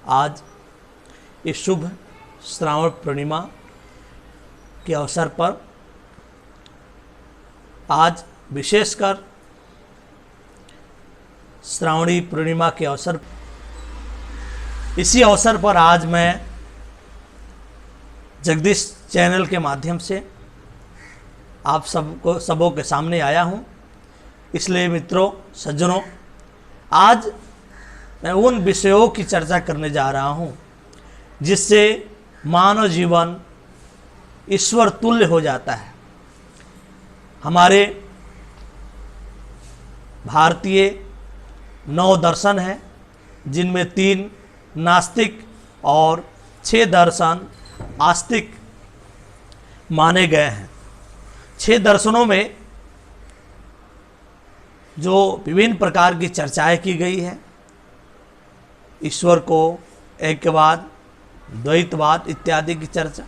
आज इस शुभ श्रावण पूर्णिमा के अवसर पर आज विशेषकर श्रावणी पूर्णिमा के अवसर इसी अवसर पर आज मैं जगदीश चैनल के माध्यम से आप सबों के सामने आया हूँ। इसलिए मित्रों, सज्जनों, आज मैं उन विषयों की चर्चा करने जा रहा हूँ जिससे मानव जीवन ईश्वर तुल्य हो जाता है। हमारे भारतीय 9 दर्शन हैं, जिनमें 3 नास्तिक और 6 दर्शन आस्तिक माने गए हैं। 6 दर्शनों में जो विभिन्न प्रकार की चर्चाएं की गई है, ईश्वर को, ऐक्यवाद, द्वैतवाद इत्यादि की चर्चा,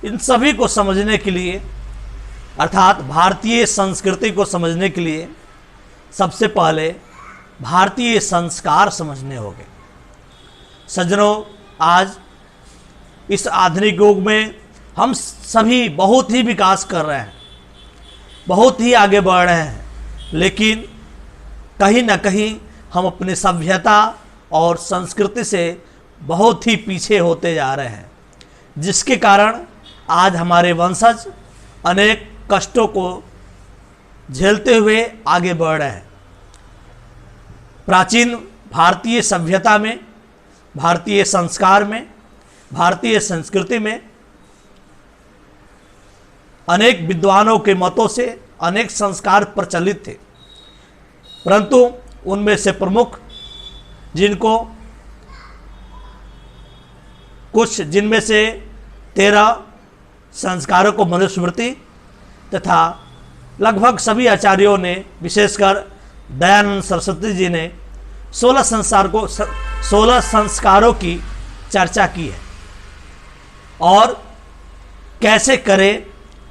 इन सभी को समझने के लिए अर्थात भारतीय संस्कृति को समझने के लिए सबसे पहले भारतीय संस्कार समझने होंगे। सज्जनों, आज इस आधुनिक युग में हम सभी बहुत ही विकास कर रहे हैं, बहुत ही आगे बढ़ रहे हैं, लेकिन कहीं ना कहीं हम अपनी सभ्यता और संस्कृति से बहुत ही पीछे होते जा रहे हैं, जिसके कारण आज हमारे वंशज अनेक कष्टों को झेलते हुए आगे बढ़ रहे हैं। प्राचीन भारतीय सभ्यता में, भारतीय संस्कार में, भारतीय संस्कृति में अनेक विद्वानों के मतों से अनेक संस्कार प्रचलित थे, परंतु उनमें से प्रमुख जिनमें से 13 संस्कारों को मनुस्मृति तथा लगभग सभी आचार्यों ने, विशेषकर दयानंद सरस्वती जी ने 16 संस्कारों की चर्चा की है और कैसे करें,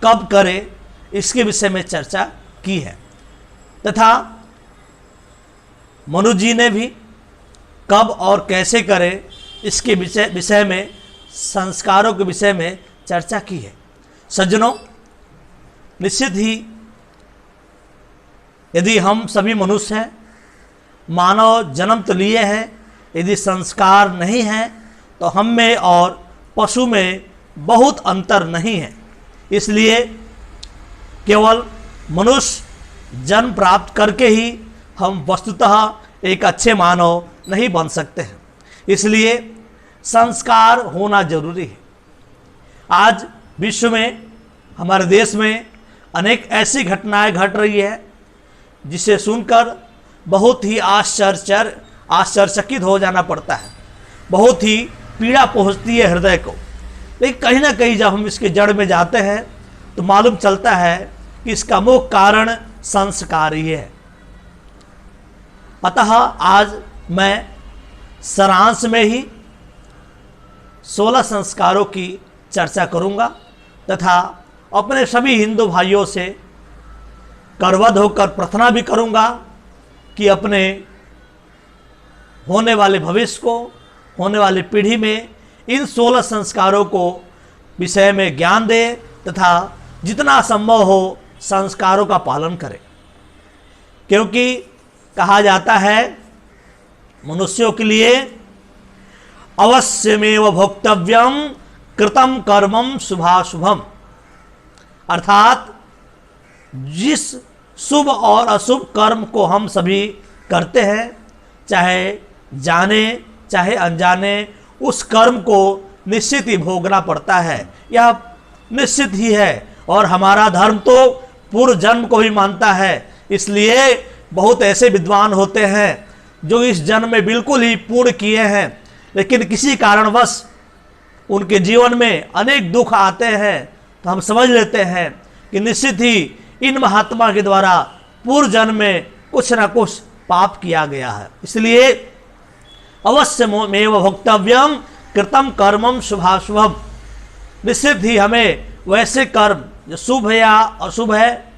कब करें, इसके विषय में चर्चा की है। तथा मनु जी ने भी कब और कैसे करें इसके विषय में, संस्कारों के विषय में चर्चा की है। सज्जनों, निश्चित ही यदि हम सभी मनुष्य हैं, मानव जन्म तो लिए हैं, यदि संस्कार नहीं हैं तो हम में और पशु में बहुत अंतर नहीं है। इसलिए केवल मनुष्य जन्म प्राप्त करके ही हम वस्तुतः एक अच्छे मानव नहीं बन सकते हैं। इसलिए संस्कार होना जरूरी है। आज विश्व में, हमारे देश में अनेक ऐसी घटनाएं घट रही है जिसे सुनकर बहुत ही आश्चर्यचकित हो जाना पड़ता है, बहुत ही पीड़ा पहुंचती है हृदय को। लेकिन कहीं ना कहीं जब हम इसके जड़ में जाते हैं तो मालूम चलता है कि इसका मुख्य कारण संस्कार ही है। अतः आज मैं सारांश में ही 16 संस्कारों की चर्चा करूंगा तथा अपने सभी हिंदू भाइयों से करबद्ध होकर प्रार्थना भी करूंगा कि अपने होने वाले भविष्य को, होने वाली पीढ़ी में इन 16 संस्कारों को विषय में ज्ञान दे तथा जितना संभव हो संस्कारों का पालन करें। क्योंकि कहा जाता है मनुष्यों के लिए अवश्यमेव भोक्तव्यम कृतम कर्मम शुभाशुभम, अर्थात जिस शुभ और अशुभ कर्म को हम सभी करते हैं, चाहे जाने चाहे अनजाने, उस कर्म को निश्चित ही भोगना पड़ता है। यह निश्चित ही है और हमारा धर्म तो पूर्व जन्म को ही मानता है। इसलिए बहुत ऐसे विद्वान होते हैं जो इस जन्म में बिल्कुल ही पूर्ण किए हैं, लेकिन किसी कारणवश उनके जीवन में अनेक दुख आते हैं, तो हम समझ लेते हैं कि निश्चित ही इन महात्मा के द्वारा पूर्व जन्म में कुछ न कुछ पाप किया गया है। इसलिए अवश्यमेव भोक्तव्यम कृतम कर्मम शुभाशुभम, निश्चित ही हमें वैसे कर्म जो शुभ है या अशुभ है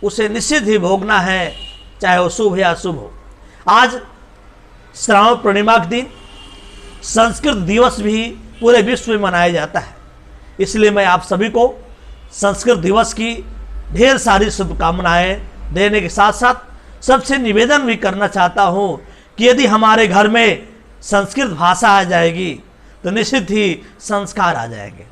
उसे निश्चित ही भोगना है, चाहे वो शुभ या अशुभ हो। आज श्रावण पूर्णिमा के दिन संस्कृत दिवस भी पूरे विश्व में मनाया जाता है। इसलिए मैं आप सभी को संस्कृत दिवस की ढेर सारी शुभकामनाएं देने के साथ साथ सबसे निवेदन भी करना चाहता हूं कि यदि हमारे घर में संस्कृत भाषा आ जाएगी तो निश्चित ही संस्कार आ जाएंगे।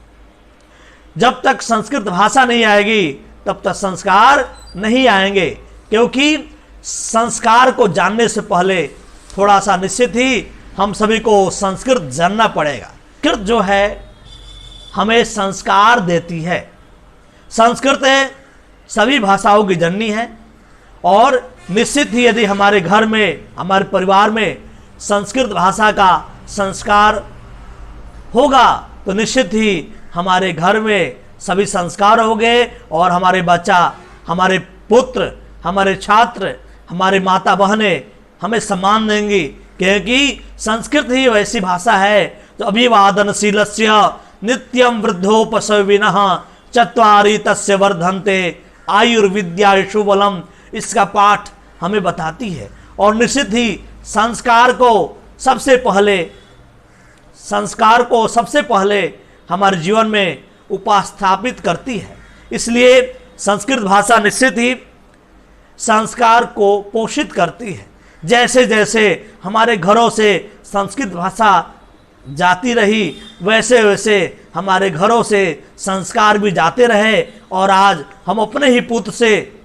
जब तक संस्कृत भाषा नहीं आएगी तब तक संस्कार नहीं आएंगे, क्योंकि संस्कार को जानने से पहले थोड़ा सा निश्चित ही हम सभी को संस्कृत जानना पड़ेगा। संस्कृत जो है हमें संस्कार देती है। संस्कृत सभी भाषाओं की जननी है और निश्चित ही यदि हमारे घर में, हमारे परिवार में संस्कृत भाषा का संस्कार होगा तो निश्चित ही हमारे घर में सभी संस्कार होंगे और हमारे बच्चा, हमारे पुत्र, हमारे छात्र, हमारे माता बहनें हमें सम्मान देंगी, क्योंकि संस्कृत ही वैसी भाषा है तो अभिवादनशीलस्य नित्यम वृद्धोपसविनः चत्वारि तस्य वर्धन्ते आयुर्विद्या शुबलम, इसका पाठ हमें बताती है। और निश्चित ही संस्कार को सबसे पहले हमारे जीवन में उपस्थापित करती है। इसलिए संस्कृत भाषा निश्चित ही संस्कार को पोषित करती है। जैसे जैसे हमारे घरों से संस्कृत भाषा जाती रही वैसे वैसे हमारे घरों से संस्कार भी जाते रहे और आज हम अपने ही पुत्र से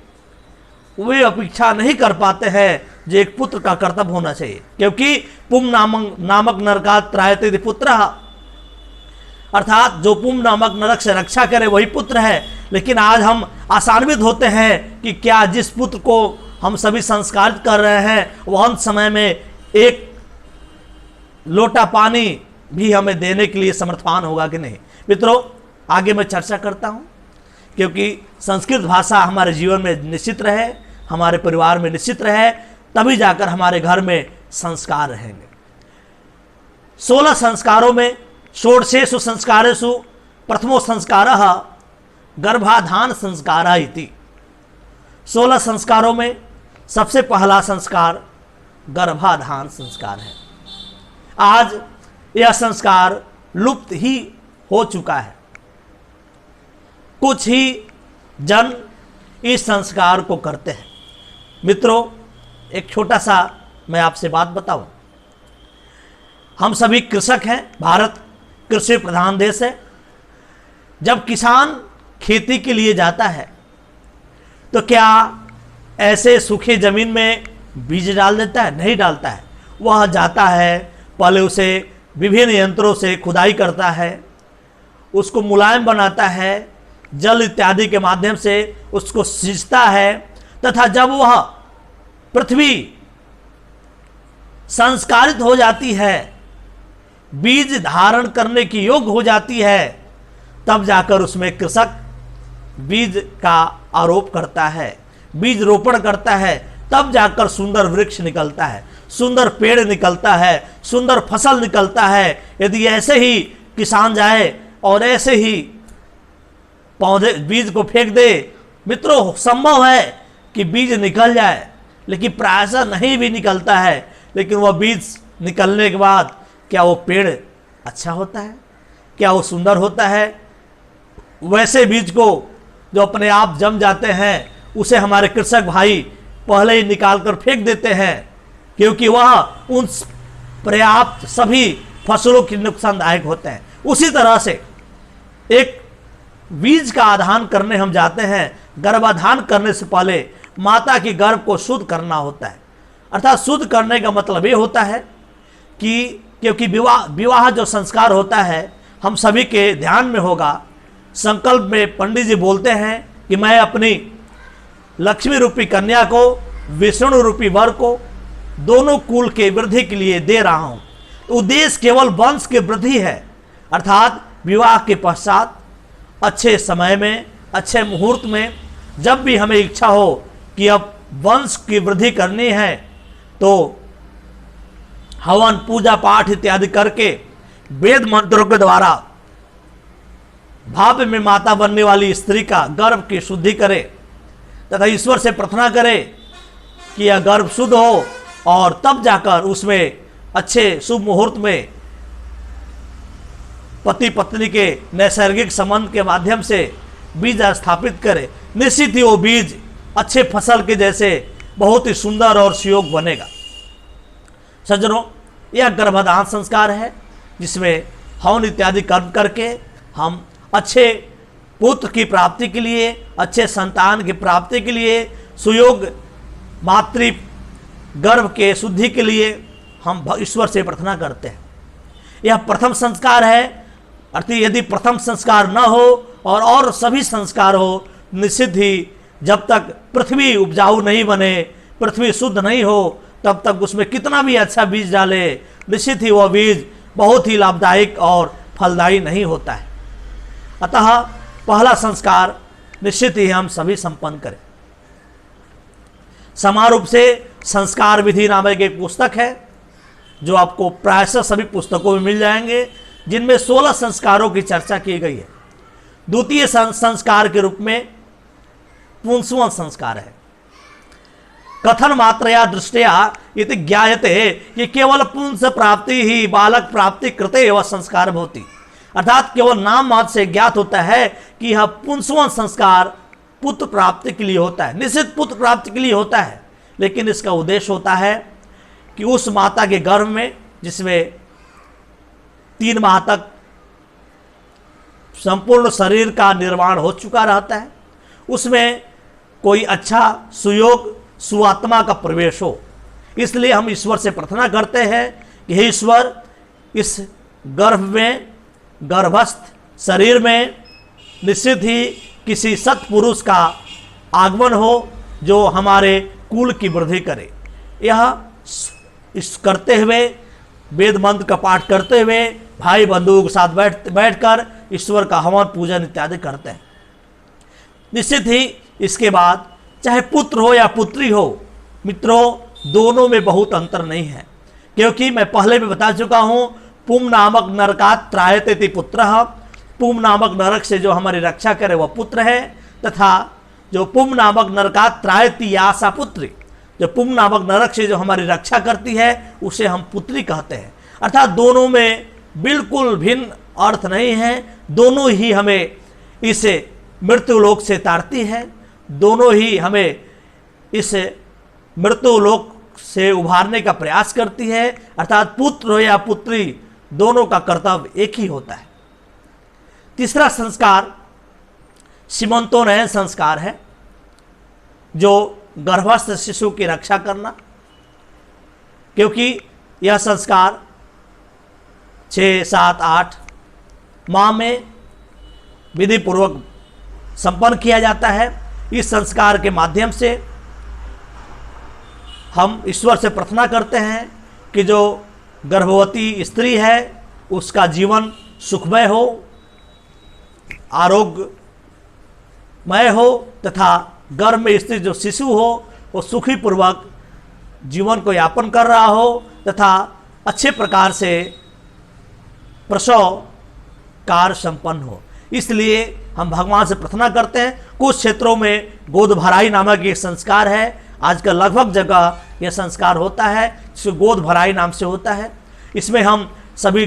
वे अपेक्षा नहीं कर पाते हैं जो एक पुत्र का कर्तव्य होना चाहिए, क्योंकि पुम नामक नरकात् त्रायते पुत्रः, अर्थात जो पुम नामक नरक से रक्षा करे वही पुत्र है। लेकिन आज हम आशान्वित होते हैं कि क्या जिस पुत्र को हम सभी संस्कारित कर रहे हैं वह अंत समय में एक लोटा पानी भी हमें देने के लिए समर्थवान होगा कि नहीं। मित्रों, आगे मैं चर्चा करता हूं, क्योंकि संस्कृत भाषा हमारे जीवन में निश्चित रहे, हमारे परिवार में निश्चित रहे, तभी जाकर हमारे घर में संस्कार रहेंगे। 16 संस्कारों में षोडशेषु संस्कारेषु प्रथमो संस्कारः गर्भाधान संस्कारः इति। 16 संस्कारों में सबसे पहला संस्कार गर्भाधान संस्कार है। आज यह संस्कार लुप्त ही हो चुका है। कुछ ही जन इस संस्कार को करते हैं। मित्रों, एक छोटा सा मैं आपसे बात बताऊं। हम सभी कृषक हैं, भारत कृषि प्रधान देश है। जब किसान खेती के लिए जाता है तो क्या ऐसे सूखे जमीन में बीज डाल देता है? नहीं डालता है। वह जाता है, पहले उसे विभिन्न यंत्रों से खुदाई करता है, उसको मुलायम बनाता है, जल इत्यादि के माध्यम से उसको सींचता है, तथा जब वह पृथ्वी संस्कारित हो जाती है, बीज धारण करने की योग्य हो जाती है, तब जाकर उसमें कृषक बीज का आरोप करता है, बीज रोपण करता है, तब जाकर सुंदर वृक्ष निकलता है, सुंदर पेड़ निकलता है, सुंदर फसल निकलता है। यदि ऐसे ही किसान जाए और ऐसे ही पौधे बीज को फेंक दे, मित्रों, संभव है कि बीज निकल जाए, लेकिन प्रायः नहीं भी निकलता है। लेकिन वह बीज निकलने के बाद क्या वो पेड़ अच्छा होता है? क्या वो सुंदर होता है? वैसे बीज को जो अपने आप जम जाते हैं उसे हमारे कृषक भाई पहले ही निकाल कर फेंक देते हैं, क्योंकि वह उन पर्याप्त सभी फसलों के नुकसानदायक होते हैं। उसी तरह से एक बीज का आधान करने हम जाते हैं, गर्भाधान करने से पहले माता के गर्भ को शुद्ध करना होता है। अर्थात शुद्ध करने का मतलब ये होता है कि क्योंकि विवाह जो संस्कार होता है हम सभी के ध्यान में होगा। संकल्प में पंडित जी बोलते हैं कि मैं अपनी लक्ष्मी रूपी कन्या को, विष्णु रूपी वर को, दोनों कुल के वृद्धि के लिए दे रहा हूं। तो उद्देश्य केवल वंश की वृद्धि है, अर्थात विवाह के पश्चात अच्छे समय में, अच्छे मुहूर्त में जब भी हमें इच्छा हो कि अब वंश की वृद्धि करनी है तो हवन, पूजा पाठ इत्यादि करके वेद मंत्रों के द्वारा भाव में माता बनने वाली स्त्री का गर्भ की शुद्धि करे तथा ईश्वर से प्रार्थना करे कि यह गर्भ शुद्ध हो, और तब जाकर उसमें अच्छे शुभ मुहूर्त में पति पत्नी के नैसर्गिक संबंध के माध्यम से बीज स्थापित करे, निश्चित ही वो बीज अच्छे फसल के जैसे बहुत ही सुंदर और सुयोग बनेगा। सज्जनों, यह गर्भधान संस्कार है जिसमें हवन इत्यादि कर्म करके हम अच्छे पुत्र की प्राप्ति के लिए, अच्छे संतान की प्राप्ति के लिए, सुयोग मातृ गर्भ के शुद्धि के लिए हम ईश्वर से प्रार्थना करते हैं। यह प्रथम संस्कार है। अर्थात यदि प्रथम संस्कार न हो और सभी संस्कार हो, निश्चित ही जब तक पृथ्वी उपजाऊ नहीं बने, पृथ्वी शुद्ध नहीं हो, तब तक उसमें कितना भी अच्छा बीज डाले, निश्चित ही वह बीज बहुत ही लाभदायक और फलदायी नहीं होता है। अतः पहला संस्कार निश्चित ही हम सभी संपन्न करें। समारूप से संस्कार विधि नामक एक पुस्तक है जो आपको प्रायशः सभी पुस्तकों में मिल जाएंगे, जिनमें 16 संस्कारों की चर्चा की गई है। द्वितीय संस्कार के रूप में पुंसवन संस्कार है। कथन मात्रया दृष्टया इति ज्ञायते कि केवल पुंस प्राप्ति ही बालक प्राप्ति कृते एवं संस्कार होती, अर्थात केवल नाम मात्र से ज्ञात होता है कि यह पुंसवन संस्कार पुत्र प्राप्ति के लिए होता है, निश्चित पुत्र प्राप्ति के लिए होता है, लेकिन इसका उद्देश्य होता है कि उस माता के गर्भ में, जिसमें 3 माह तक संपूर्ण शरीर का निर्माण हो चुका रहता है, उसमें कोई अच्छा सुयोग सुआत्मा का प्रवेश हो। इसलिए हम ईश्वर से प्रार्थना करते हैं कि हे ईश्वर, इस गर्भ में, गर्भस्थ शरीर में निश्चित ही किसी सत्पुरुष का आगमन हो जो हमारे कुल की वृद्धि करे। यह इस करते हुए, वेद मंत्र का पाठ करते हुए भाई बंधुओं के साथ बैठकर ईश्वर का हवन पूजन इत्यादि करते हैं। निश्चित ही इसके बाद चाहे पुत्र हो या पुत्री हो, मित्रों, दोनों में बहुत अंतर नहीं है, क्योंकि मैं पहले भी बता चुका हूँ, पुम नामक नरकात् त्रायते पुत्रः, पुम नामक नरक से जो हमारी रक्षा करे वह पुत्र है, तथा जो पुम नामक नरकात् त्रायति या सा पुत्री, जो पुम नामक नरक से जो हमारी रक्षा करती है उसे हम पुत्री कहते हैं। अर्थात दोनों में बिल्कुल भिन्न अर्थ नहीं है, दोनों ही हमें इस मृत्यु लोक से तारती है, दोनों ही हमें इस मृत्यु लोक से उभारने का प्रयास करती है। अर्थात पुत्र हो या पुत्री, दोनों का कर्तव्य एक ही होता है। तीसरा संस्कार सीमंतोन्नयन संस्कार है, जो गर्भस्थ शिशु की रक्षा करना, क्योंकि यह संस्कार 6, 7, 8 माह में विधि पूर्वक संपन्न किया जाता है। इस संस्कार के माध्यम से हम ईश्वर से प्रार्थना करते हैं कि जो गर्भवती स्त्री है उसका जीवन सुखमय हो, आरोग्यमय हो, तथा गर्भ में स्थित जो शिशु हो वो सुखी पूर्वक जीवन को यापन कर रहा हो, तथा अच्छे प्रकार से प्रसव कार्य संपन्न हो। इसलिए हम भगवान से प्रार्थना करते हैं। कुछ क्षेत्रों में गोद भराई नामक एक संस्कार है, आजकल लगभग जगह यह संस्कार होता है, जिसे गोद भराई नाम से होता है। इसमें हम सभी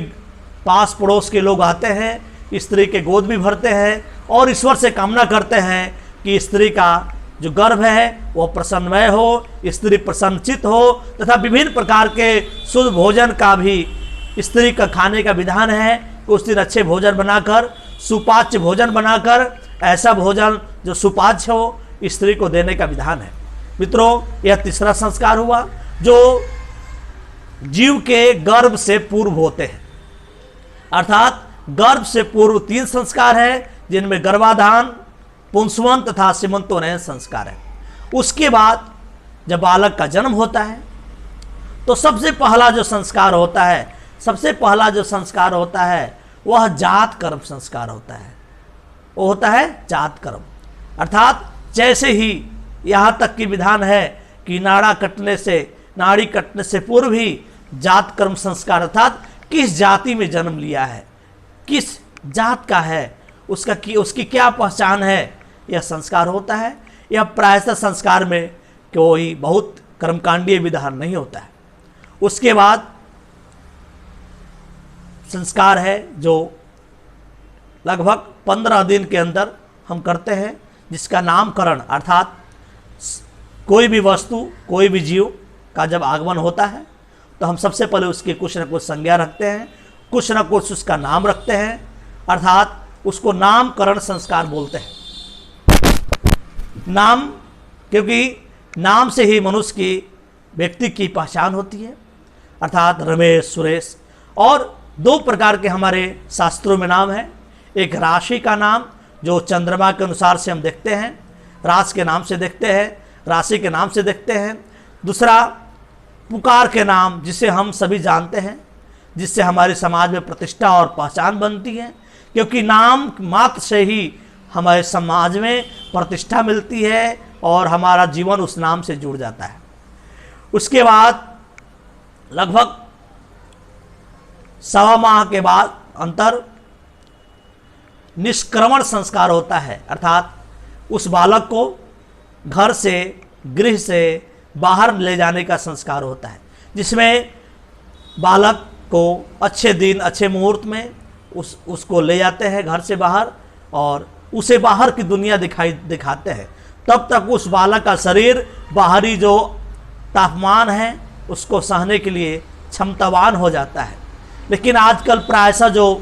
पास पड़ोस के लोग आते हैं, स्त्री के गोद भी भरते हैं और ईश्वर से कामना करते हैं कि स्त्री का जो गर्भ है वो प्रसन्नमय हो, स्त्री प्रसन्नचित हो, तथा विभिन्न प्रकार के शुद्ध भोजन का भी स्त्री का खाने का विधान है। उस दिन अच्छे भोजन बनाकर, सुपाच्य भोजन बनाकर, ऐसा भोजन जो सुपाच्य हो, स्त्री को देने का विधान है। मित्रों, यह तीसरा संस्कार हुआ जो जीव के गर्भ से पूर्व होते हैं। अर्थात गर्भ से पूर्व 3 संस्कार है, जिनमें गर्भाधान, पुंसवन तथा सीमंतोन्नयन संस्कार है। उसके बाद जब बालक का जन्म होता है तो सबसे पहला जो संस्कार होता है वह जात कर्म संस्कार होता है। वो होता है जात कर्म। अर्थात जैसे ही यहाँ तक की विधान है कि नाड़ी कटने से पूर्व ही जात कर्म संस्कार, अर्थात किस जाति में जन्म लिया है, किस जात का है, उसकी क्या पहचान है, यह संस्कार होता है। यह प्रायः संस्कार में कोई बहुत कर्मकांडीय विधान नहीं होता है। उसके बाद संस्कार है जो लगभग 15 दिन के अंदर हम करते हैं, जिसका नामकरण अर्थात कोई भी वस्तु, कोई भी जीव का जब आगमन होता है तो हम सबसे पहले उसकी कुछ न कुछ संज्ञा रखते हैं, कुछ न कुछ उसका नाम रखते हैं, अर्थात उसको नामकरण संस्कार बोलते हैं। नाम, क्योंकि नाम से ही मनुष्य की, व्यक्ति की पहचान होती है, अर्थात रमेश, सुरेश। और 2 प्रकार के हमारे शास्त्रों में नाम है। एक राशि का नाम जो चंद्रमा के अनुसार से हम देखते हैं, राशि के नाम से देखते हैं, राशि के नाम से देखते हैं। दूसरा पुकार के नाम, जिसे हम सभी जानते हैं, जिससे हमारे समाज में प्रतिष्ठा और पहचान बनती है, क्योंकि नाम मात्र से ही हमारे समाज में प्रतिष्ठा मिलती है और हमारा जीवन उस नाम से जुड़ जाता है। उसके बाद लगभग 1.25 माह के बाद अंतर निष्क्रमण संस्कार होता है, अर्थात उस बालक को घर से, गृह से बाहर ले जाने का संस्कार होता है, जिसमें बालक को अच्छे दिन, अच्छे मुहूर्त में उसको ले जाते हैं घर से बाहर और उसे बाहर की दुनिया दिखाते हैं। तब तक उस बालक का शरीर बाहरी जो तापमान है उसको सहने के लिए क्षमतावान हो जाता है। लेकिन आजकल प्रायशः जो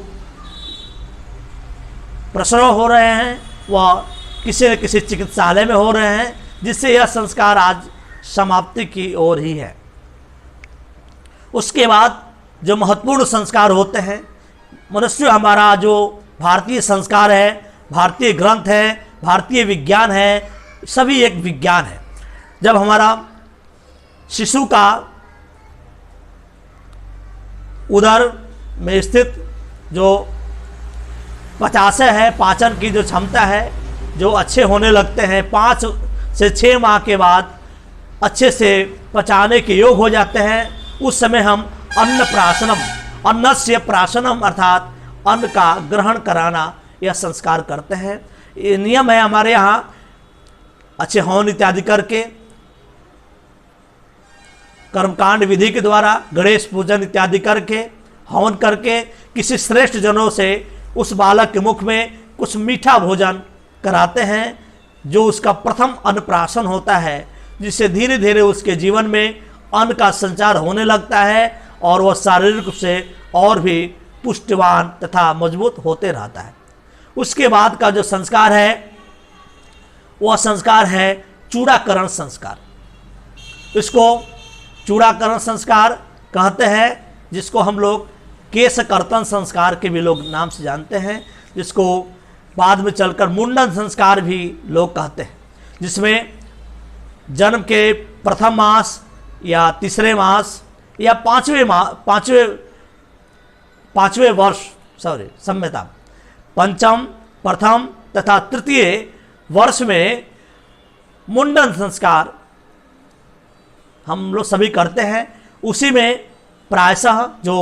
प्रसव हो रहे हैं वह किसी न किसी चिकित्सालय में हो रहे हैं, जिससे यह संस्कार आज समाप्ति की ओर ही है। उसके बाद जो महत्वपूर्ण संस्कार होते हैं, मनुष्य हमारा जो भारतीय संस्कार है, भारतीय ग्रंथ है, भारतीय विज्ञान है, सभी एक विज्ञान है। जब हमारा शिशु का उदर में स्थित जो पचाशय है, पाचन की जो क्षमता है, जो अच्छे होने लगते हैं, 5 से 6 माह के बाद अच्छे से पचाने के योग हो जाते हैं, उस समय हम अन्न प्राशनम, अन्नस्य प्राशनम अर्थात अन्न का ग्रहण कराना, यह संस्कार करते हैं। ये नियम है हमारे यहाँ। अच्छे हवन इत्यादि करके, कर्मकांड विधि के द्वारा गणेश पूजन इत्यादि करके, हवन करके, किसी श्रेष्ठ जनों से उस बालक के मुख में कुछ मीठा भोजन कराते हैं, जो उसका प्रथम अन्नप्राशन होता है, जिससे धीरे धीरे उसके जीवन में अन्न का संचार होने लगता है और वह शारीरिक रूप से और भी पुष्टिवान तथा मजबूत होते रहता है। उसके बाद का जो संस्कार है वह संस्कार है चूड़ाकरण संस्कार। इसको चूड़ाकरण संस्कार कहते हैं, जिसको हम लोग केश कर्तन संस्कार के भी लोग नाम से जानते हैं, जिसको बाद में चलकर मुंडन संस्कार भी लोग कहते हैं, जिसमें जन्म के प्रथम मास या तीसरे मास या पांचवें वर्ष सम्यता पंचम, प्रथम तथा तृतीय वर्ष में मुंडन संस्कार हम लोग सभी करते हैं। उसी में प्रायशः जो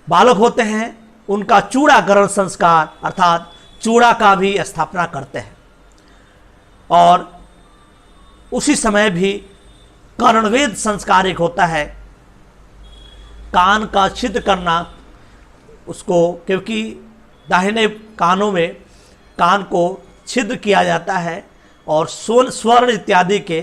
बालक होते हैं उनका चूड़ाकरण संस्कार अर्थात चूड़ा का भी स्थापना करते हैं। और उसी समय भी कर्णवेद संस्कार एक होता है, कान का छिद्र करना उसको, क्योंकि दाहिने कानों में कान को छिद्र किया जाता है और स्वर्ण इत्यादि के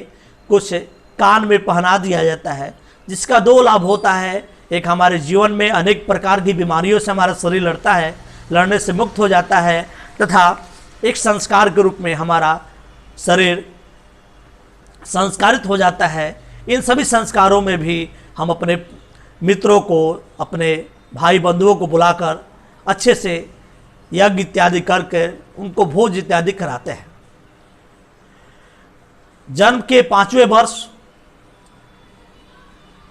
कुछ कान में पहना दिया जाता है, जिसका 2 लाभ होता है। एक, हमारे जीवन में अनेक प्रकार की बीमारियों से हमारा शरीर लड़ता है, लड़ने से मुक्त हो जाता है, तथा एक संस्कार के रूप में हमारा शरीर संस्कारित हो जाता है। इन सभी संस्कारों में भी हम अपने मित्रों को, अपने भाई बंधुओं को बुलाकर अच्छे से यज्ञ इत्यादि करके उनको भोज इत्यादि कराते हैं। जन्म के 5वें वर्ष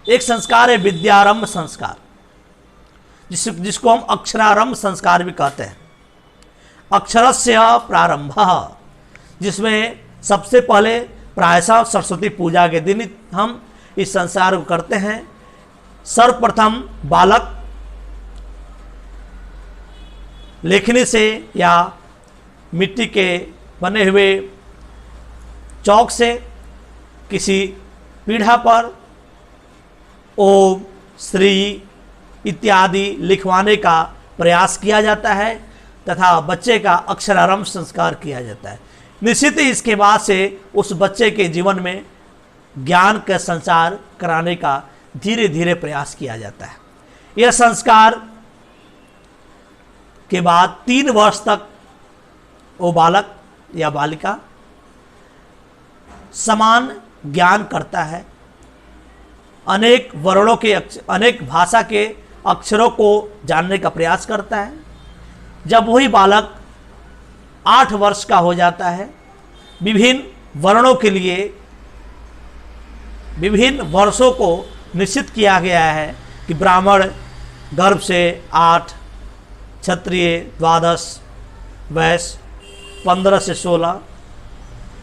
एक संस्कार है विद्यारंभ संस्कार, जिसको हम अक्षरारंभ संस्कार भी कहते हैं। अक्षरस्य प्रारंभः, जिसमें सबसे पहले प्रायशः सरस्वती पूजा के दिन हम इस संस्कार को करते हैं। सर्वप्रथम बालक लेखनी से या मिट्टी के बने हुए चौक से किसी पीढ़ा पर ओम, श्री इत्यादि लिखवाने का प्रयास किया जाता है तथा बच्चे का अक्षरारंभ संस्कार किया जाता है। निश्चित ही इसके बाद से उस बच्चे के जीवन में ज्ञान का संचार कराने का धीरे धीरे प्रयास किया जाता है। यह संस्कार के बाद 3 वर्ष तक वो बालक या बालिका समान ज्ञान करता है, अनेक वर्णों के अनेक भाषा के अक्षरों को जानने का प्रयास करता है। जब वही बालक 8 वर्ष का हो जाता है, विभिन्न वर्णों के लिए विभिन्न वर्षों को निश्चित किया गया है कि ब्राह्मण गर्भ से 8, क्षत्रिय 12, वैश्य 15 से 16,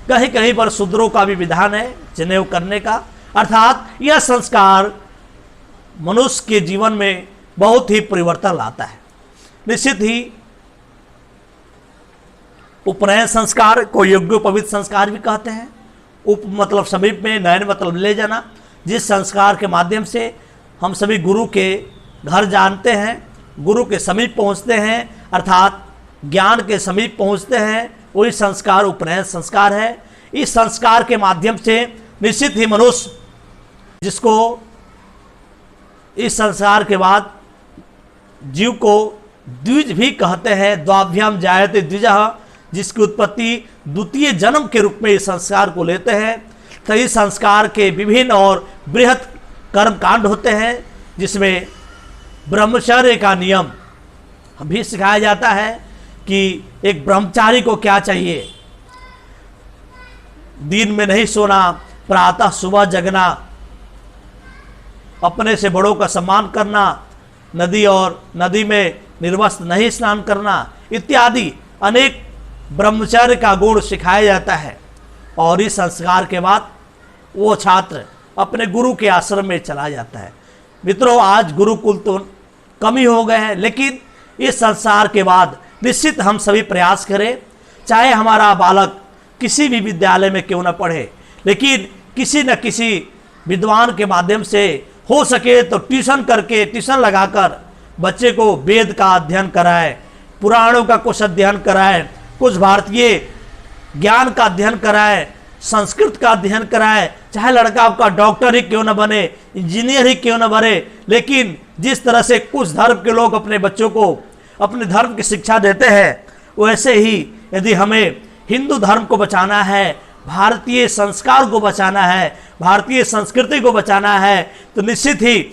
कहीं कहीं पर शूद्रों का भी विधान है जनेऊ करने का। अर्थात यह संस्कार मनुष्य के जीवन में बहुत ही परिवर्तन लाता है। निश्चित ही उपनयन संस्कार को यज्ञोपवीत संस्कार भी कहते हैं। उप मतलब समीप में, नयन मतलब ले जाना, जिस संस्कार के माध्यम से हम सभी गुरु के घर जानते हैं, गुरु के समीप पहुंचते हैं, अर्थात ज्ञान के समीप पहुंचते हैं, वही संस्कार उपनयन संस्कार है। इस संस्कार के माध्यम से निश्चित ही मनुष्य, जिसको इस संस्कार के बाद जीव को द्विज भी कहते हैं, द्वाभ्याम जायते द्विजः, जिसकी उत्पत्ति द्वितीय जन्म के रूप में इस संस्कार को लेते हैं। तो इस संस्कार के विभिन्न और बृहत कर्म कांड होते हैं, जिसमें ब्रह्मचर्य का नियम भी सिखाया जाता है कि एक ब्रह्मचारी को क्या चाहिए। दिन में नहीं सोना, प्रातः सुबह जगना, अपने से बड़ों का सम्मान करना, नदी में निर्वस्त्र नहीं स्नान करना इत्यादि अनेक ब्रह्मचर्य का गुण सिखाया जाता है। और इस संस्कार के बाद वो छात्र अपने गुरु के आश्रम में चला जाता है। मित्रों, आज गुरुकुल तो कम ही हो गए हैं, लेकिन इस संस्कार के बाद निश्चित हम सभी प्रयास करें, चाहे हमारा बालक किसी भी विद्यालय में क्यों न पढ़े, लेकिन किसी न किसी विद्वान के माध्यम से हो सके तो ट्यूशन लगाकर बच्चे को वेद का अध्ययन कराए, पुराणों का कुछ अध्ययन कराए, कुछ भारतीय ज्ञान का अध्ययन कराए, संस्कृत का अध्ययन कराए। चाहे लड़का आपका डॉक्टर ही क्यों न बने, इंजीनियर ही क्यों न बने, लेकिन जिस तरह से कुछ धर्म के लोग अपने बच्चों को अपने धर्म की शिक्षा देते हैं, वैसे ही यदि हमें हिंदू धर्म को बचाना है, भारतीय संस्कार को बचाना है, भारतीय संस्कृति को बचाना है, तो निश्चित ही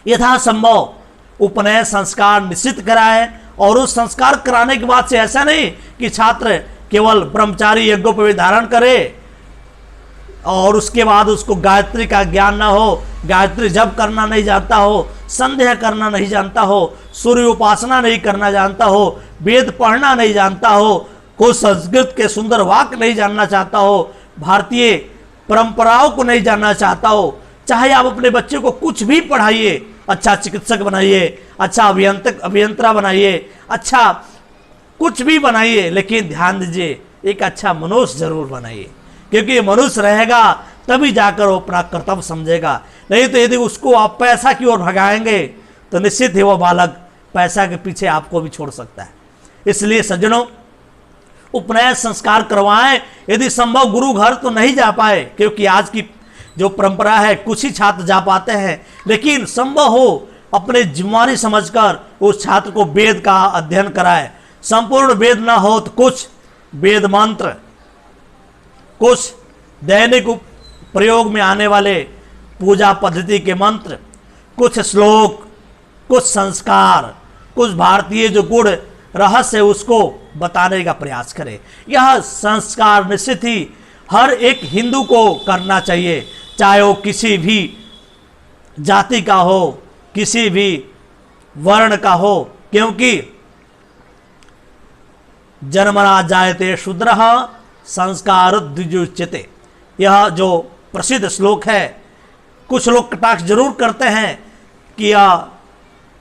यथासंभव उपनयन संस्कार निश्चित कराएं। और उस संस्कार कराने के बाद से ऐसा नहीं कि छात्र केवल ब्रह्मचारी यज्ञोपवीत धारण करे और उसके बाद उसको गायत्री का ज्ञान ना हो, गायत्री जप करना नहीं जानता हो, संध्या करना नहीं जानता हो, सूर्य उपासना नहीं करना जानता हो, वेद पढ़ना नहीं जानता हो, कुछ संस्कृत के सुंदर वाक्य नहीं जानना चाहता हो, भारतीय परंपराओं को नहीं जानना चाहता हो। चाहे आप अपने बच्चे को कुछ भी पढ़ाइए, अच्छा चिकित्सक बनाइए, अच्छा अभियंता बनाइए, अच्छा कुछ भी बनाइए, लेकिन ध्यान दीजिए एक अच्छा मनुष्य जरूर बनाइए, क्योंकि मनुष्य रहेगा तभी जाकर वो अपना कर्तव्य समझेगा। नहीं तो यदि उसको आप पैसा की ओर भगाएंगे तो निश्चित ही वो बालक पैसा के पीछे आपको भी छोड़ सकता है। इसलिए सज्जनों, उपनयन संस्कार करवाएं। यदि संभव गुरु घर तो नहीं जा पाए, क्योंकि आज की जो परंपरा है कुछ ही छात्र जा पाते हैं, लेकिन संभव हो अपने जिम्मेवारी समझकर उस छात्र को वेद का अध्ययन कराए। संपूर्ण वेद ना हो तो कुछ वेद मंत्र, कुछ दैनिक प्रयोग में आने वाले पूजा पद्धति के मंत्र, कुछ श्लोक, कुछ संस्कार, कुछ भारतीय जो गुण रहस्य है उसको बताने का प्रयास करें। यह संस्कार निश्चित ही हर एक हिंदू को करना चाहिए, चाहे वो किसी भी जाति का हो, किसी भी वर्ण का हो, क्योंकि जन्मना जायते शूद्रः संस्कार द्विजुच्यते। यह जो प्रसिद्ध श्लोक है, कुछ लोग कटाक्ष जरूर करते हैं कि यह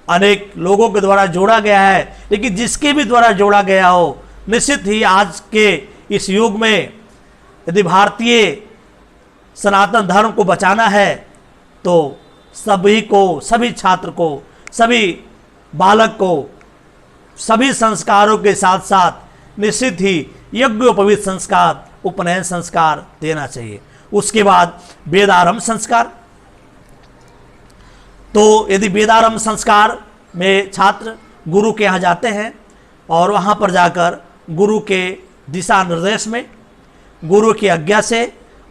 अनेक लोगों के द्वारा जोड़ा गया है, लेकिन जिसके भी द्वारा जोड़ा गया हो, निश्चित ही आज के इस युग में यदि भारतीय सनातन धर्म को बचाना है तो सभी को, सभी छात्र को, सभी बालक को सभी संस्कारों के साथ साथ निश्चित ही यज्ञोपवीत संस्कार, उपनयन संस्कार देना चाहिए। उसके बाद वेदारंभ संस्कार। तो यदि वेदारंभ संस्कार में छात्र गुरु के यहाँ जाते हैं और वहाँ पर जाकर गुरु के दिशा निर्देश में, गुरु की आज्ञा से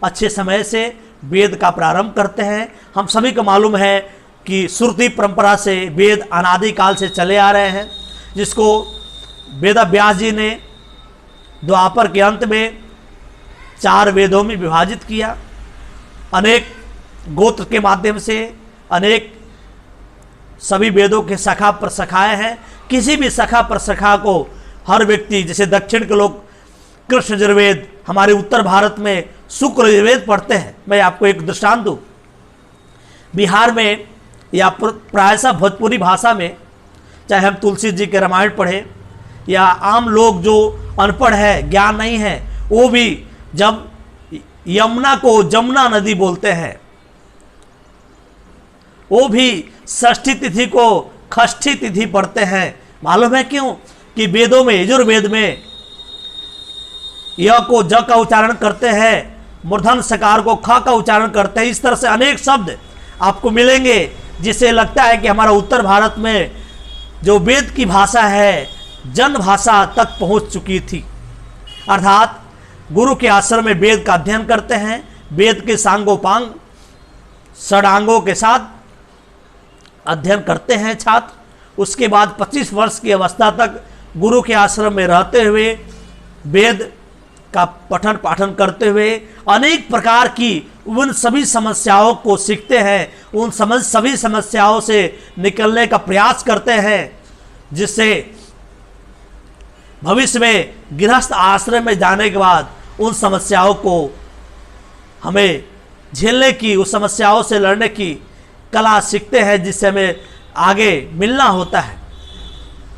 अच्छे समय से वेद का प्रारंभ करते हैं। हम सभी को मालूम है कि श्रुति परंपरा से वेद अनादिकाल से चले आ रहे हैं, जिसको वेद व्यास जी ने द्वापर के अंत में 4 वेदों में विभाजित किया। अनेक गोत्र के माध्यम से अनेक सभी वेदों के शाखा प्रशाखाएं हैं। किसी भी शाखा प्रशाखा को हर व्यक्ति, जैसे दक्षिण के लोग कृष्ण यजुर्वेद, हमारे उत्तर भारत में शुक्ल यजुर्वेद पढ़ते हैं। मैं आपको एक दृष्टांत दूँ, बिहार में या प्रायशः भोजपुरी भाषा में, चाहे हम तुलसी जी के रामायण पढ़ें या आम लोग जो अनपढ़ है, ज्ञान नहीं है, वो भी जब यमुना को जमुना नदी बोलते हैं, वो भी षष्ठी तिथि को खष्ठी तिथि पढ़ते हैं। मालूम है क्यों? कि वेदों में, यजुर्वेद में य को ज का उच्चारण करते हैं, मूर्धन सकार को ख का उच्चारण करते हैं। इस तरह से अनेक शब्द आपको मिलेंगे जिससे लगता है कि हमारा उत्तर भारत में जो वेद की भाषा है जन भाषा तक पहुंच चुकी थी। अर्थात गुरु के आश्रम में वेद का अध्ययन करते हैं, वेद के सांगोपांग षडांगों के साथ अध्ययन करते हैं छात्र। उसके बाद 25 वर्ष की अवस्था तक गुरु के आश्रम में रहते हुए वेद का पठन पाठन करते हुए अनेक प्रकार की उन सभी समस्याओं को सीखते हैं, उन सभी समस्याओं से निकलने का प्रयास करते हैं, जिससे भविष्य में गृहस्थ आश्रम में जाने के बाद उन समस्याओं को हमें झेलने की, उस समस्याओं से लड़ने की कला सीखते हैं, जिससे हमें आगे मिलना होता है।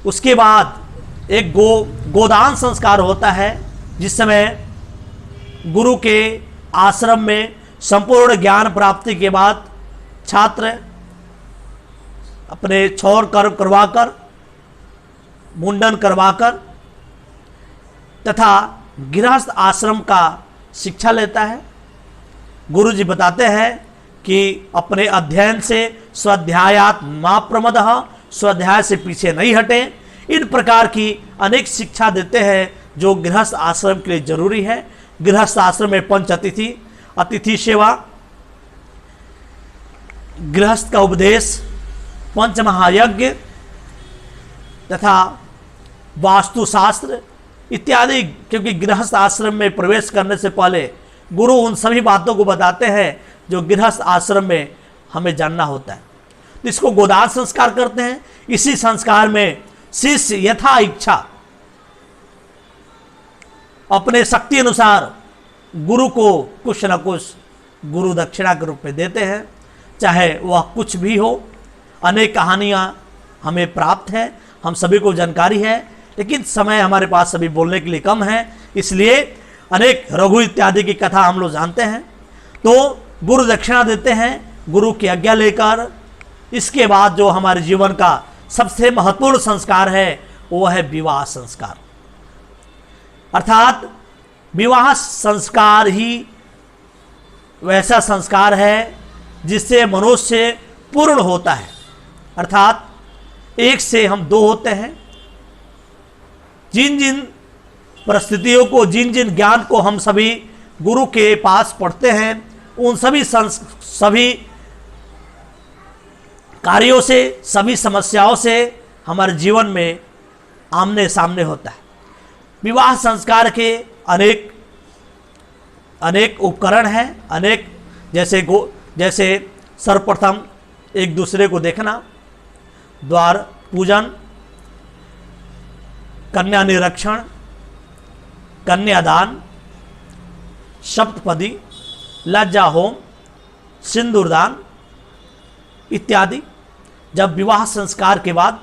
उसके बाद एक गोदान संस्कार होता है, जिस समय गुरु के आश्रम में संपूर्ण ज्ञान प्राप्ति के बाद छात्र अपने छौर कर्म करवाकर, मुंडन करवाकर तथा गृहस्थ आश्रम का शिक्षा लेता है। गुरु जी बताते हैं कि अपने अध्ययन से स्वाध्यायात मा प्रमदः, स्वाध्याय से पीछे नहीं हटें। इन प्रकार की अनेक शिक्षा देते हैं जो गृहस्थ आश्रम के लिए जरूरी है। गृहस्थ आश्रम में पंच अतिथि, अतिथि सेवा, गृहस्थ का उपदेश, पंच महायज्ञ तथा वास्तुशास्त्र इत्यादि। क्योंकि गृहस्थ आश्रम में प्रवेश करने से पहले गुरु उन सभी बातों को बताते हैं जो गृहस्थ आश्रम में हमें जानना होता है। तो इसको गोदान संस्कार करते हैं। इसी संस्कार में शिष्य यथा इच्छा अपने शक्ति अनुसार गुरु को कुछ न कुछ गुरु दक्षिणा के रूप में देते हैं, चाहे वह कुछ भी हो। अनेक कहानियाँ हमें प्राप्त हैं, हम सभी को जानकारी है, लेकिन समय हमारे पास सभी बोलने के लिए कम है, इसलिए अनेक रघु इत्यादि की कथा हम लोग जानते हैं। तो गुरु दक्षिणा देते हैं गुरु की आज्ञा लेकर। इसके बाद जो हमारे जीवन का सबसे महत्वपूर्ण संस्कार है वो है विवाह संस्कार। अर्थात विवाह संस्कार ही वैसा संस्कार है जिससे मनुष्य पूर्ण होता है। अर्थात एक से हम दो होते हैं। जिन जिन परिस्थितियों को, जिन जिन ज्ञान को हम सभी गुरु के पास पढ़ते हैं, उन सभी कार्यों से, सभी समस्याओं से हमारे जीवन में आमने सामने होता है। विवाह संस्कार के अनेक उपकरण हैं, अनेक, जैसे सर्वप्रथम एक दूसरे को देखना, द्वार पूजन, कन्या निरीक्षण, कन्यादान, सप्तपदी, लज्जा होम, सिंदूरदान इत्यादि। जब विवाह संस्कार के बाद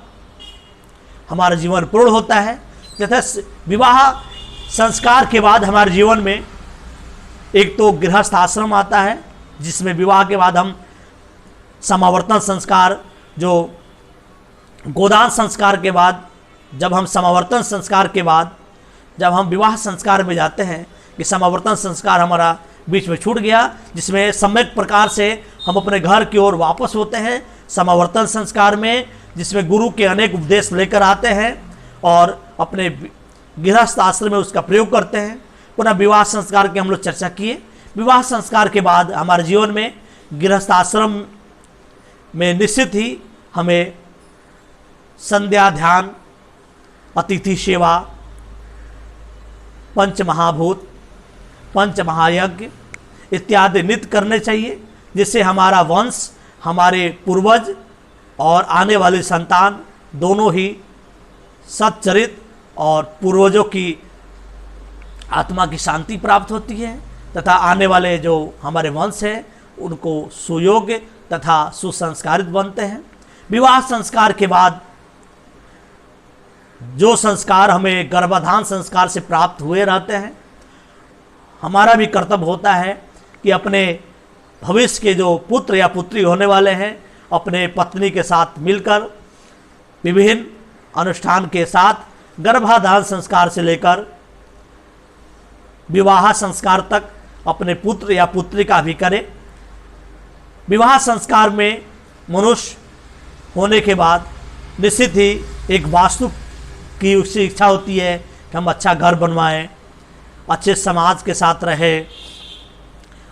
हमारा जीवन पूर्ण होता है, तथा विवाह संस्कार के बाद हमारे जीवन में एक तो गृहस्थ आश्रम आता है, जिसमें विवाह के बाद हम समावर्तन संस्कार जो गोदान संस्कार के बाद, जब हम समावर्तन संस्कार के बाद जब हम विवाह संस्कार में जाते हैं, कि समावर्तन संस्कार हमारा बीच में छूट गया, जिसमें सम्यक प्रकार से हम अपने घर की ओर वापस होते हैं समावर्तन संस्कार में, जिसमें गुरु के अनेक उपदेश लेकर आते हैं और अपने गृहस्थ आश्रम में उसका प्रयोग करते हैं। पुनः विवाह संस्कार की हम लोग चर्चा किए। विवाह संस्कार के बाद हमारे जीवन में गृहस्थ आश्रम में निश्चित ही हमें संध्या ध्यान, अतिथि सेवा, पंच महाभूत, पंच महायज्ञ इत्यादि नित्य करने चाहिए, जिससे हमारा वंश, हमारे पूर्वज और आने वाली संतान दोनों ही सच्चरित और पूर्वजों की आत्मा की शांति प्राप्त होती है, तथा आने वाले जो हमारे वंश है उनको सुयोग्य तथा सुसंस्कारित बनते हैं। विवाह संस्कार के बाद जो संस्कार हमें गर्भाधान संस्कार से प्राप्त हुए रहते हैं, हमारा भी कर्तव्य होता है कि अपने भविष्य के जो पुत्र या पुत्री होने वाले हैं, अपने पत्नी के साथ मिलकर विभिन्न अनुष्ठान के साथ गर्भाधान संस्कार से लेकर विवाह संस्कार तक अपने पुत्र या पुत्री का भी करें। विवाह संस्कार में मनुष्य होने के बाद निश्चित ही एक वास्तु की उसकी इच्छा होती है कि हम अच्छा घर बनवाएं, अच्छे समाज के साथ रहें,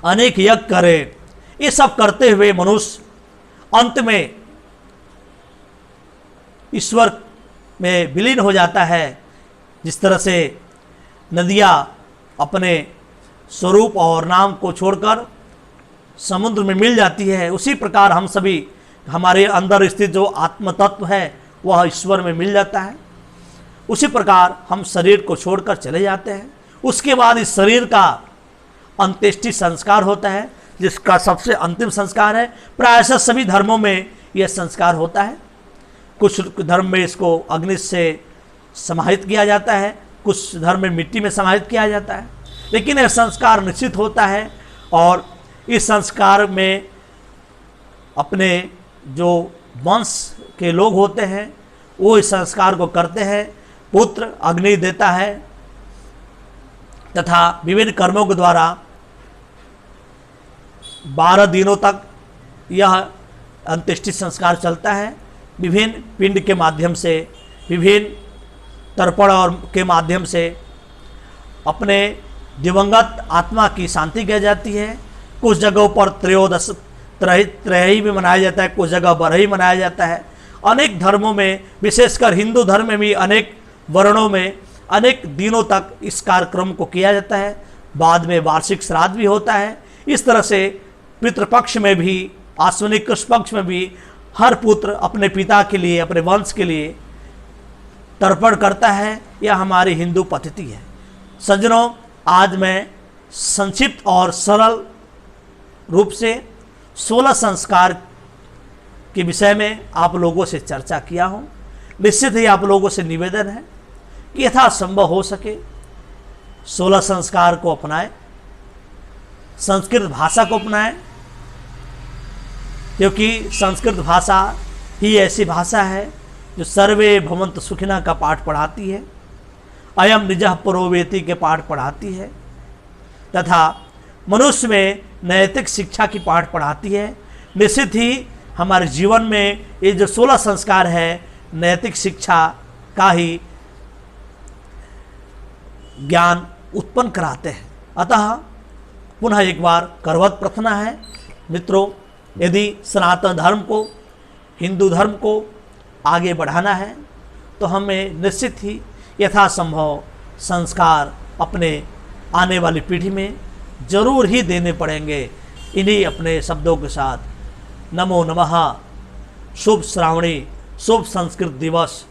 अनेक यज्ञ करें। ये सब करते हुए मनुष्य अंत में ईश्वर में विलीन हो जाता है। जिस तरह से नदियाँ अपने स्वरूप और नाम को छोड़कर समुद्र में मिल जाती है, उसी प्रकार हम सभी, हमारे अंदर स्थित जो आत्म तत्व है वह ईश्वर में मिल जाता है। उसी प्रकार हम शरीर को छोड़कर चले जाते हैं। उसके बाद इस शरीर का अंत्येष्टि संस्कार होता है, जिसका सबसे अंतिम संस्कार है। प्रायशः सभी धर्मों में यह संस्कार होता है। कुछ धर्म में इसको अग्नि से समाहित किया जाता है, कुछ धर्म में मिट्टी में समाहित किया जाता है, लेकिन यह संस्कार निश्चित होता है। और इस संस्कार में अपने जो वंश के लोग होते हैं वो इस संस्कार को करते हैं। पुत्र अग्नि देता है तथा विभिन्न कर्मों के द्वारा 12 दिनों तक यह अंत्येष्टि संस्कार चलता है। विभिन्न पिंड के माध्यम से, विभिन्न तर्पण और के माध्यम से अपने दिवंगत आत्मा की शांति की जाती है। कुछ जगहों पर त्रयोदश त्रयी भी मनाया जाता है, कुछ जगह बरही मनाया जाता है। अनेक धर्मों में, विशेषकर हिंदू धर्म में भी अनेक वर्णों में अनेक दिनों तक इस कार्यक्रम को किया जाता है। बाद में वार्षिक श्राद्ध भी होता है। इस तरह से पितृपक्ष में भी, आश्विनी कृष्ण पक्ष में भी हर पुत्र अपने पिता के लिए, अपने वंश के लिए तर्पण करता है। यह हमारी हिंदू पद्धति है। सज्जनों, आज मैं संक्षिप्त और सरल रूप से 16 संस्कार के विषय में आप लोगों से चर्चा किया हूँ। निश्चित ही आप लोगों से निवेदन है कि यथासंभव हो सके 16 संस्कार को अपनाएं, संस्कृत भाषा को अपनाएं, क्योंकि संस्कृत भाषा ही ऐसी भाषा है जो सर्वे भवन्तु सुखिनः का पाठ पढ़ाती है, अयम निजः परो वेति के पाठ पढ़ाती है, तथा मनुष्य में नैतिक शिक्षा की पाठ पढ़ाती है। निश्चित ही हमारे जीवन में ये जो 16 संस्कार है नैतिक शिक्षा का ही ज्ञान उत्पन्न कराते हैं। अतः पुनः एक बार करवत प्रार्थना है मित्रों, यदि सनातन धर्म को, हिंदू धर्म को आगे बढ़ाना है तो हमें निश्चित ही यथासंभव संस्कार अपने आने वाली पीढ़ी में जरूर ही देने पड़ेंगे। इन्हीं अपने शब्दों के साथ नमो नमः। शुभ श्रावणी, शुभ संस्कृत दिवस।